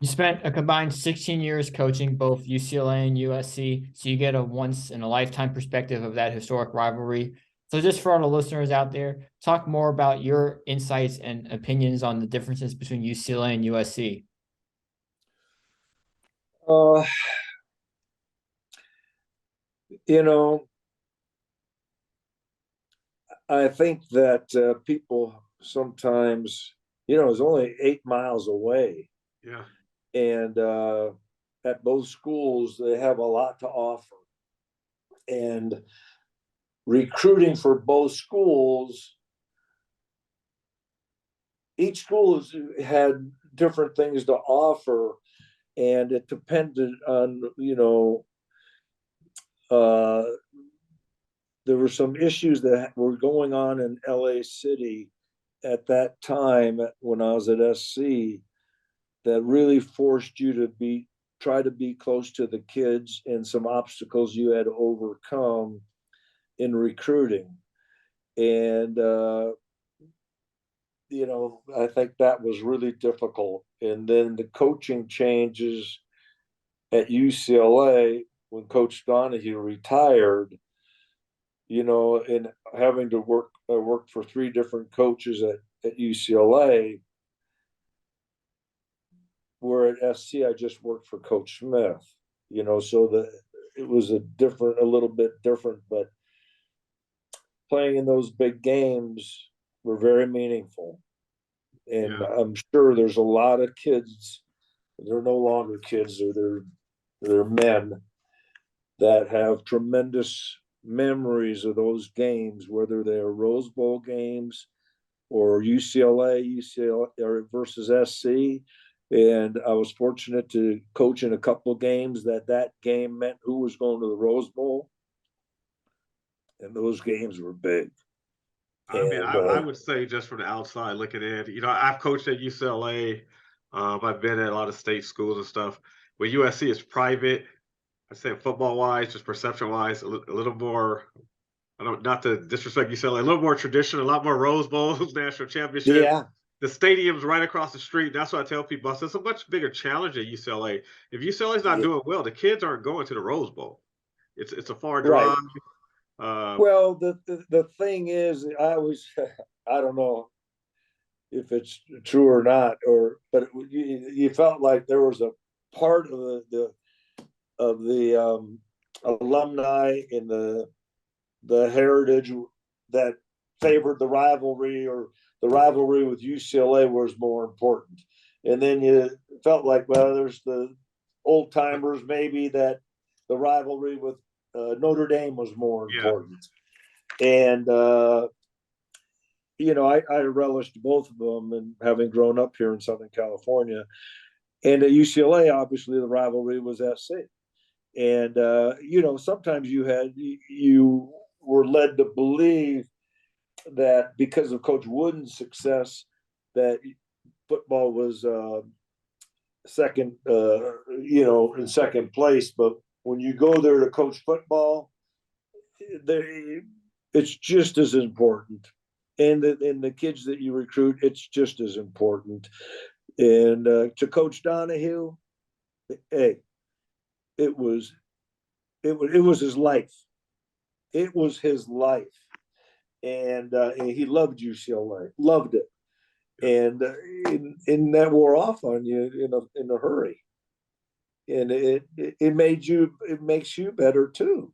You spent a combined 16 years coaching both UCLA and USC, so you get a once in a lifetime perspective of that historic rivalry. So, just for all the listeners out there, talk more about your insights and opinions on the differences between UCLA and USC. Uh, you know, I think that people sometimes, it's only 8 miles away, Yeah. and at both schools they have a lot to offer. And recruiting for both schools, each school had different things to offer, and it depended on uh, there were some issues that were going on in LA City at that time when I was at SC that really forced you to try to be close to the kids, and some obstacles you had to overcome in recruiting. And I think that was really difficult. And then the coaching changes at UCLA when Coach Donahue retired, and having to work for three different coaches at UCLA, where at SC I just worked for Coach Smith, so it was a little bit different, but playing in those big games were very meaningful. And Yeah. I'm sure there's a lot of kids, they're no longer kids, they're men that have tremendous memories of those games, whether they're Rose Bowl games or UCLA versus SC. And I was fortunate to coach in a couple of games that game meant who was going to the Rose Bowl. And those games were big. I mean, I would say, just from the outside looking in, I've coached at UCLA. I've been at a lot of state schools and stuff. But USC is private. I say football wise, just perception wise, a little more. I don't, not to disrespect UCLA, a little more traditional, a lot more Rose Bowls, national championships. Yeah. The stadium's right across the street. That's what I tell people. I said, it's a much bigger challenge at UCLA. If UCLA's not Yeah. doing well, the kids aren't going to the Rose Bowl. It's a far Right. drive. Uh, Well, the thing is, I always, I don't know if it's true or not, but you felt like there was a part of the alumni in the heritage that favored the rivalry, or the rivalry with UCLA was more important. And then you felt like, well, there's the old timers maybe that the rivalry with Notre Dame was more yeah. important. And I relished both of them, and having grown up here in Southern California. And at UCLA, obviously the rivalry was SC. And sometimes you were led to believe that because of Coach Wooden's success, that football was second, in second place. But when you go there to coach football, it's just as important. And the kids that you recruit, it's just as important. And to Coach Donahue, hey, it was his life. It was his life, and he loved UCLA, loved it, and that wore off on you in a hurry, and it makes you better too.